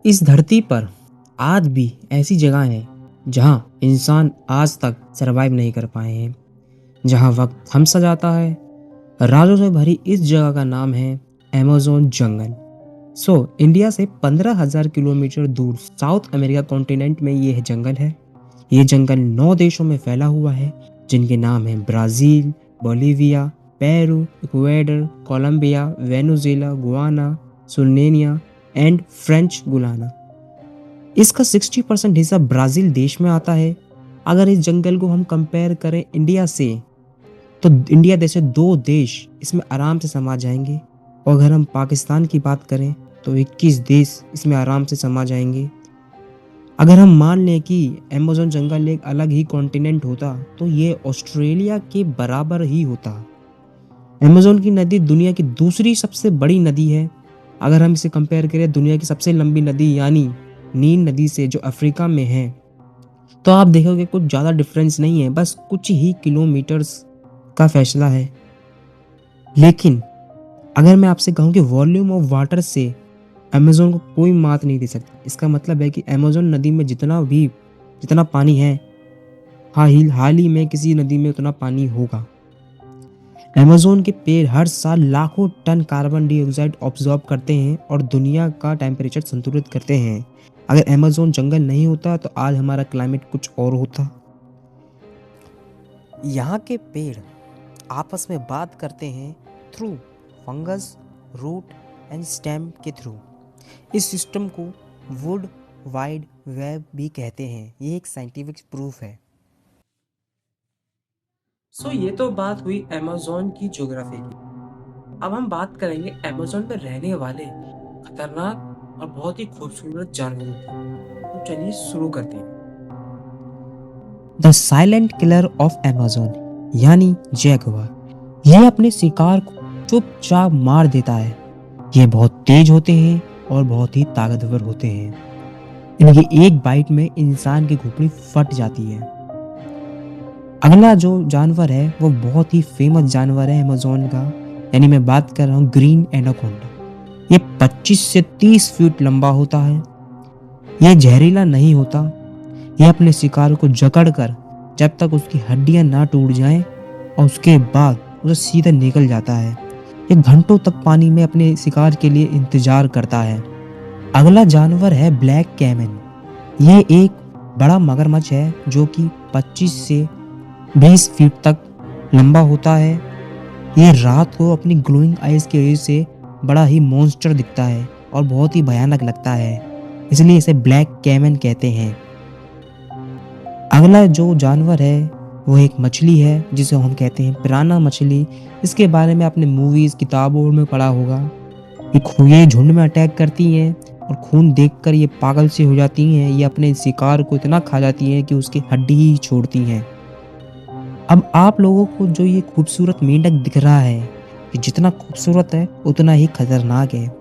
इस धरती पर आज भी ऐसी जगह है जहां इंसान आज तक सरवाइव नहीं कर पाए हैं, जहां वक्त थम सा जाता है। राजों से भरी इस जगह का नाम है अमेज़न जंगल। इंडिया से 15,000 किलोमीटर दूर साउथ अमेरिका कॉन्टिनेंट में ये जंगल है। ये जंगल 9 देशों में फैला हुआ है, जिनके नाम हैं Brazil, Bolivia, Peru, Ecuador, Colombia, Venezuela, Guyana, Suriname and French Guiana. इसका 60% हिस्सा ब्राज़ील देश में आता है। अगर इस जंगल को हम कंपेयर करें इंडिया से, तो इंडिया जैसे 2 देश इसमें आराम से समा जाएंगे। और अगर हम पाकिस्तान की बात करें तो 21 देश इसमें आराम से समा जाएंगे। अगर हम मान लें कि अमेज़न जंगल एक अलग ही कॉन्टिनेंट होता, तो ये ऑस्ट्रेलिया के बराबर ही होता। अमेज़न की नदी दुनिया की दूसरी सबसे बड़ी नदी है। अगर हम इसे कंपेयर करें दुनिया की सबसे लंबी नदी यानी नील नदी से, जो अफ्रीका में है, तो आप देखोगे कुछ ज़्यादा डिफरेंस नहीं है, बस कुछ ही किलोमीटर्स का फैसला है। लेकिन अगर मैं आपसे कहूँ कि वॉल्यूम ऑफ वाटर से अमेज़न को कोई मात नहीं दे सकता। इसका मतलब है कि अमेज़न नदी में जितना पानी है, हाल ही में किसी नदी में उतना पानी होगा। अमेज़न के पेड़ हर साल लाखों टन कार्बन डाइऑक्साइड ऑब्जॉर्ब करते हैं और दुनिया का टेम्परेचर संतुलित करते हैं। अगर अमेज़न जंगल नहीं होता तो आज हमारा क्लाइमेट कुछ और होता। यहाँ के पेड़ आपस में बात करते हैं through fungus, root and stem के थ्रू। इस सिस्टम को वुड वाइड वेब भी कहते हैं। ये एक साइंटिफिक प्रूफ है। ये तो बात हुई अमेज़न की ज्योग्राफी की। अब हम बात करेंगे अमेज़न पर रहने वाले खतरनाक और बहुत ही खूबसूरत जानवरों की। तो चलिए शुरू करते हैं। The silent killer of Amazon यानी जैगुआर। ये अपने शिकार को चुपचाप मार देता है। ये बहुत तेज होते हैं और बहुत ही ताकतवर होते हैं। इनकी एक बाइट में इंसान की खोपड़ी फट जाती है। अगला जो जानवर है वो बहुत ही फेमस जानवर है अमेज़न का, यानी मैं बात कर रहा हूँ ग्रीन एनाकोंडा। ये 25 से 30 फीट लंबा होता है। यह जहरीला नहीं होता। यह अपने शिकार को जकड़कर जब तक उसकी हड्डियां ना टूट जाएं और उसके बाद उसे सीधे निकल जाता है। ये घंटों तक पानी में अपने शिकार के लिए इंतजार करता है। अगला जानवर है ब्लैक कैमन। ये एक बड़ा मगरमच्छ है जो कि 25 से 20 फीट तक लंबा होता है। ये रात को अपनी ग्लोइंग आइज की वजह से बड़ा ही मॉन्स्टर दिखता है और बहुत ही भयानक लगता है, इसलिए इसे ब्लैक कैमन कहते हैं। अगला जो जानवर है वो एक मछली है जिसे हम कहते हैं पिराना मछली। इसके बारे में आपने मूवीज किताबों में पढ़ा होगा। ये झुंड में अटैक करती हैं और खून देखकर ये पागल से हो जाती हैं। ये अपने शिकार को इतना खा जाती हैं कि उसकी हड्डी ही छोड़ती हैं। अब आप लोगों को जो ये खूबसूरत मेंढक दिख रहा है, ये जितना खूबसूरत है उतना ही खतरनाक है।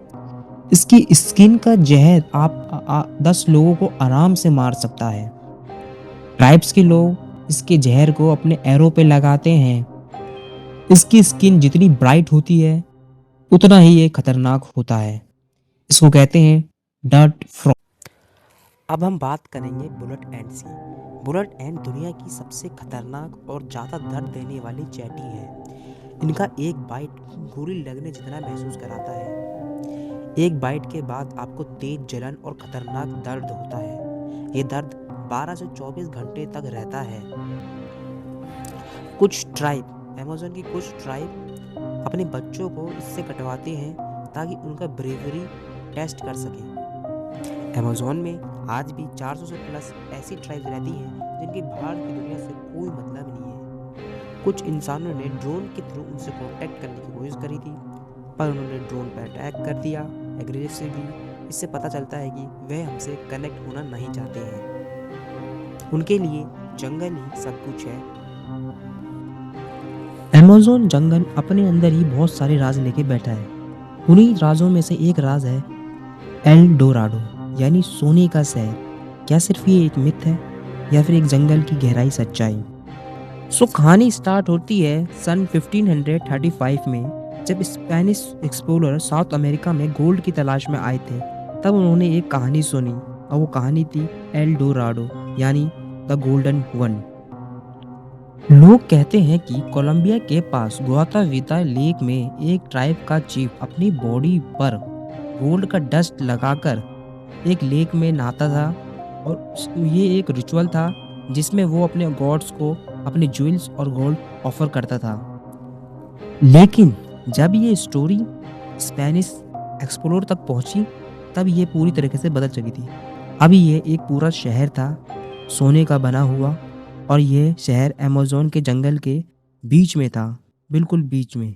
इसकी स्किन का जहर आप 10 लोगों को आराम से मार सकता है। ट्राइब्स के लोग इसके जहर को अपने एरो पे लगाते हैं। इसकी स्किन जितनी ब्राइट होती है उतना ही ये खतरनाक होता है। इसको कहते हैं डर्ट फ्रॉग। अब हम बात करेंगे बुलेट एंट से। बुलेट एंट दुनिया की सबसे खतरनाक और ज़्यादा दर्द देने वाली चैटी है। इनका एक बाइट गोली लगने जितना महसूस कराता है। एक बाइट के बाद आपको तेज जलन और खतरनाक दर्द होता है। ये दर्द 12 से 24 घंटे तक रहता है। अमेज़न की कुछ ट्राइब अपने बच्चों को इससे कटवाते हैं ताकि उनका ब्रेवरी टेस्ट कर सकें। अमेज़न में आज भी 400 से प्लस ऐसी ट्राइब्स रहती हैं जिनकी बाहर की दुनिया से कोई मतलब नहीं है। कुछ इंसानों ने ड्रोन के थ्रू उनसे कांटेक्ट करने की कोशिश करी थी, पर उन्होंने ड्रोन पर अटैक कर दिया एग्रेसिवली। इससे पता चलता है कि वह हमसे कनेक्ट होना नहीं चाहते हैं। उनके लिए जंगल ही सब कुछ है। अमेज़न जंगल अपने अंदर ही बहुत सारे राज लेके बैठा है। उन्हीं राजों में से एक राज है एल डोराडो, यानी सोने का शहर। क्या सिर्फ ये एक मिथ है या फिर एक जंगल की गहराई सच्चाई? कहानी स्टार्ट होती है सन 1535 में, जब स्पेनिश एक्सप्लोरर साउथ अमेरिका में गोल्ड की तलाश में आए थे। तब उन्होंने एक कहानी सुनी और वो कहानी थी एल डोराडो यानी द गोल्डन वन। लोग कहते हैं कि कोलंबिया के पास गुआताविता लेक में एक ट्राइब का चीफ अपनी बॉडी पर गोल्ड का डस्ट लगाकर एक लेक में नहाता था और ये एक रिचुअल था जिसमें वो अपने गॉड्स को अपने ज्वेल्स और गोल्ड ऑफर करता था। लेकिन जब ये स्टोरी स्पेनिश एक्सप्लोर तक पहुंची तब ये पूरी तरीके से बदल चुकी थी। अभी ये एक पूरा शहर था सोने का बना हुआ और ये शहर अमेज़न के जंगल के बीच में था, बिल्कुल बीच में।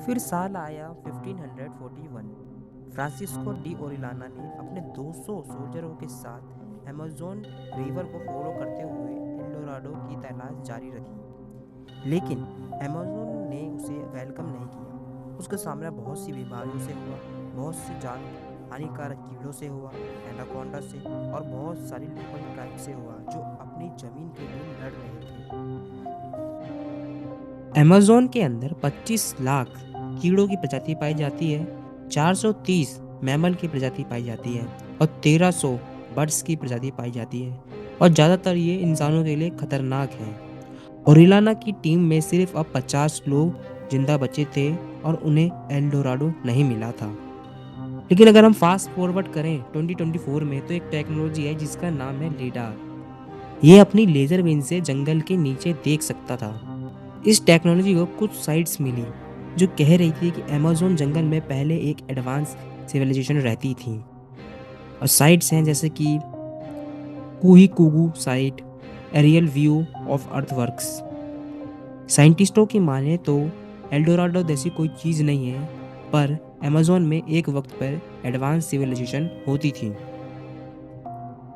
फिर साल आया 1541। फ्रांसिस्को डी ओरिलाना ने अपने 200 सोल्जरों के साथ अमेज़न रिवर को फॉलो करते हुए एल डोराडो की तलाश जारी रखी। लेकिन अमेज़न ने उसे वेलकम नहीं किया। उसका सामना बहुत सी बीमारियों से हुआ, बहुत सी जान हानिकारक कीड़ों से हुआ, एनाकोंडा से और बहुत सारी लोकल ट्राइब से हुआ जो अपनी जमीन के लिए लड़ रहे थे। अमेज़न के अंदर 25 लाख कीड़ों की प्रजाति पाई जाती है, 430 मैमल की प्रजाति पाई जाती है और 1300 बर्ड्स की प्रजाति पाई जाती है और ज़्यादातर ये इंसानों के लिए खतरनाक हैं। ओरिलाना की टीम में सिर्फ अब 50 लोग जिंदा बचे थे और उन्हें एल डोराडो नहीं मिला था। लेकिन अगर हम फास्ट फॉरवर्ड करें 2024 में तो एक टेक्नोलॉजी है जिसका नाम है लीडार। ये अपनी लेजर बीम से जंगल के नीचे देख सकता था। इस टेक्नोलॉजी को कुछ साइट्स मिली जो कह रही थी कि अमेज़न जंगल में पहले एक एडवांस सिविलाइजेशन रहती थी और साइट्स हैं जैसे कि कुहीकुगु साइट, एरियल व्यू ऑफ अर्थवर्क्स। साइंटिस्टों की माने तो एल डोराडो जैसी कोई चीज़ नहीं है पर अमेज़न में एक वक्त पर एडवांस सिविलाइजेशन होती थी।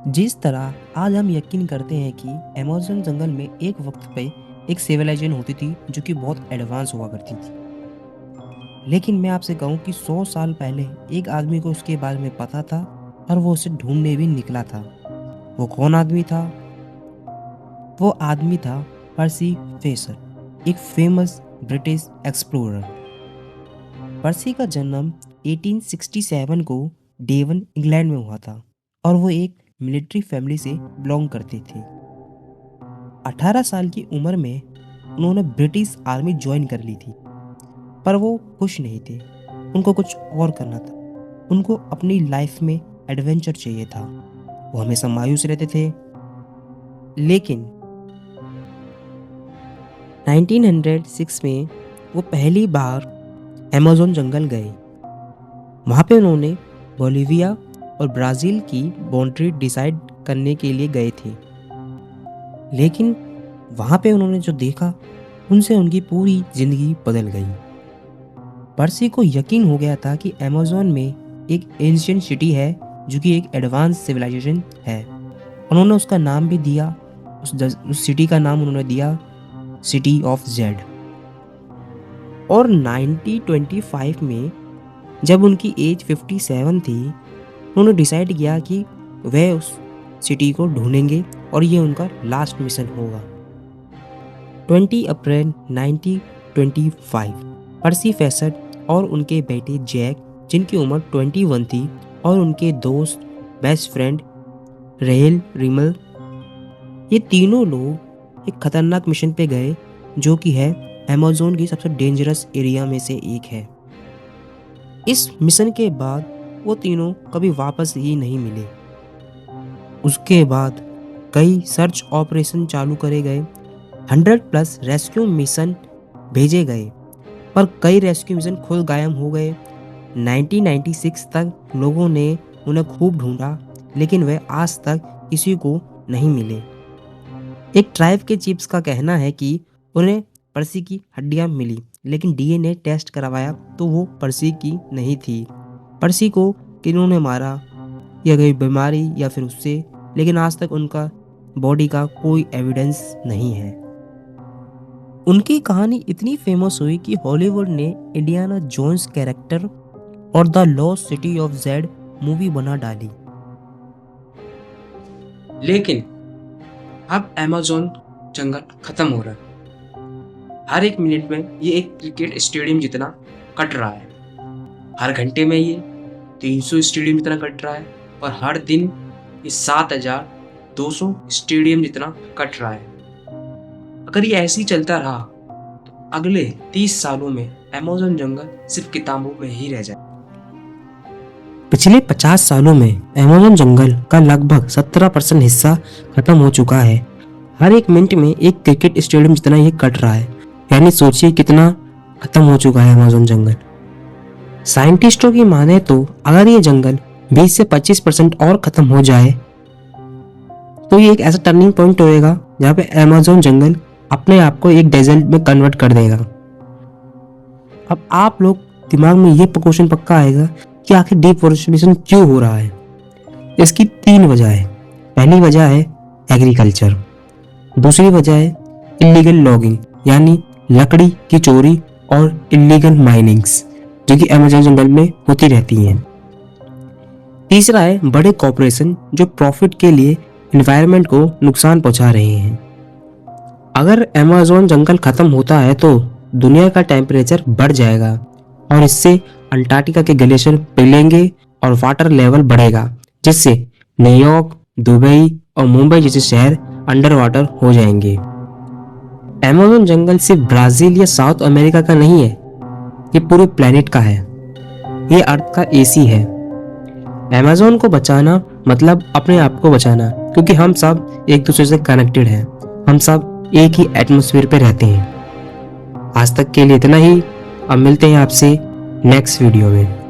जिस तरह आज हम यकीन करते हैं कि अमेज़न जंगल में एक वक्त पे एक सिविलाइजेशन होती थी जो कि बहुत एडवांस हुआ करती थी। लेकिन मैं आपसे कहूँ कि 100 साल पहले एक आदमी को उसके बारे में पता था और वो उसे ढूंढने भी निकला था। वो कौन आदमी था? वो आदमी था पर्सी फेसर, एक फेमस ब्रिटिश एक्सप्लोरर। पर्सी का जन्म 1867 को डेवन इंग्लैंड में हुआ था और वो एक मिलिट्री फैमिली से बिलोंग करते थे। 18 साल की उम्र में उन्होंने ब्रिटिश आर्मी ज्वाइन कर ली थी पर वो खुश नहीं थे। उनको कुछ और करना था। उनको अपनी लाइफ में एडवेंचर चाहिए था। वो हमेशा मायूस रहते थे। लेकिन 1906 में वो पहली बार अमेज़न जंगल गए। वहाँ पे उन्होंने बोलिविया और ब्राज़ील की बाउंड्री डिसाइड करने के लिए गए थे। लेकिन वहाँ पे उन्होंने जो देखा उनसे उनकी पूरी ज़िंदगी बदल गई। पर्सी को यकीन हो गया था कि अमेज़न में एक एंशिएंट सिटी है जो कि एक एडवांस सिविलाइजेशन है। उन्होंने उसका नाम भी दिया, उस सिटी का नाम उन्होंने दिया सिटी ऑफ जेड। और 1925 में जब उनकी एज 57 थी उन्होंने डिसाइड किया कि वह उस सिटी को ढूंढेंगे और ये उनका लास्ट मिशन होगा। 20 अप्रैल 1925 पर्सी फेसर और उनके बेटे जैक जिनकी उम्र 21 थी और उनके दोस्त बेस्ट फ्रेंड रेल रिमल, ये तीनों लोग एक खतरनाक मिशन पे गए जो कि है अमेज़न की सबसे डेंजरस एरिया में से एक है। इस मिशन के बाद वो तीनों कभी वापस ही नहीं मिले। उसके बाद कई सर्च ऑपरेशन चालू करे गए, 100+ रेस्क्यू मिशन भेजे गए पर कई रेस्क्यू मिशन खुद गायब हो गए। 1996 तक लोगों ने उन्हें खूब ढूंढा लेकिन वे आज तक किसी को नहीं मिले। एक ट्राइब के चीफ्स का कहना है कि उन्हें पर्सी की हड्डियां मिली लेकिन डीएनए टेस्ट करवाया तो वो पर्सी की नहीं थी। पर्सी को किन्होंने मारा या कोई बीमारी या फिर उससे, लेकिन आज तक उनका बॉडी का कोई एविडेंस नहीं है। उनकी कहानी इतनी फेमस हुई कि हॉलीवुड ने इंडियाना जोन्स कैरेक्टर और the lost city of Z movie बना डाली। लेकिन अब अमेज़न जंगल खत्म हो रहा है। हर एक मिनट में ये एक क्रिकेट स्टेडियम जितना कट रहा है। हर घंटे में ये 300 स्टेडियम जितना कट रहा है और हर दिन ये 7,200 स्टेडियम जितना कट रहा है। अगर ये ऐसे ही चलता रहा तो अगले 30 सालों में अमेज़न जंगल सिर्फ किताबों में ही रह जाए। पिछले 50 सालों में अमेज़न जंगल का लगभग 17% हिस्सा खत्म हो चुका है। हर एक मिनट में एक क्रिकेट स्टेडियम जितना ये कट रहा है, यानी सोचिए कितना खत्म हो चुका है अमेज़न जंगल। साइंटिस्टों की माने तो अगर ये जंगल 20 से 25% और खत्म हो जाए तो ये एक ऐसा टर्निंग पॉइंट होएगा जहाँ पे अमेज़न जंगल अपने आप को एक डेजर्ट में कन्वर्ट कर देगा। अब आप लोग दिमाग में ये क्वेश्चन पक्का आएगा कि आखिर डिफॉरेस्टेशन क्यों हो रहा है। इसकी 3 वजह है। पहली वजह है एग्रीकल्चर, दूसरी वजह है इलीगल लॉगिंग यानी लकड़ी की चोरी और इलीगल माइनिंग्स जो कि अमेज़न जंगल में होती रहती हैं। तीसरा है बड़े कॉर्पोरेशन जो प्रॉफिट के लिए एनवायरनमेंट को नुकसान पहुंचा रहे हैं। अगर अमेज़न जंगल खत्म होता है तो दुनिया का टेम्परेचर बढ़ जाएगा और इससे अंटार्कटिका के ग्लेशियर पिघलेंगे और वाटर लेवल बढ़ेगा, जिससे न्यूयॉर्क, दुबई और मुंबई जैसे शहर अंडर वाटर हो जाएंगे। अमेज़न जंगल सिर्फ ब्राजील या साउथ अमेरिका का नहीं है, ये पूरे प्लेनेट का है। ये अर्थ का एसी है। अमेज़न को बचाना मतलब अपने आप को बचाना, क्योंकि हम सब एक दूसरे से कनेक्टेड हैं। हम सब एक ही एटमॉस्फेयर पे रहते हैं। आज तक के लिए इतना ही। अब मिलते हैं आपसे नेक्स्ट वीडियो में।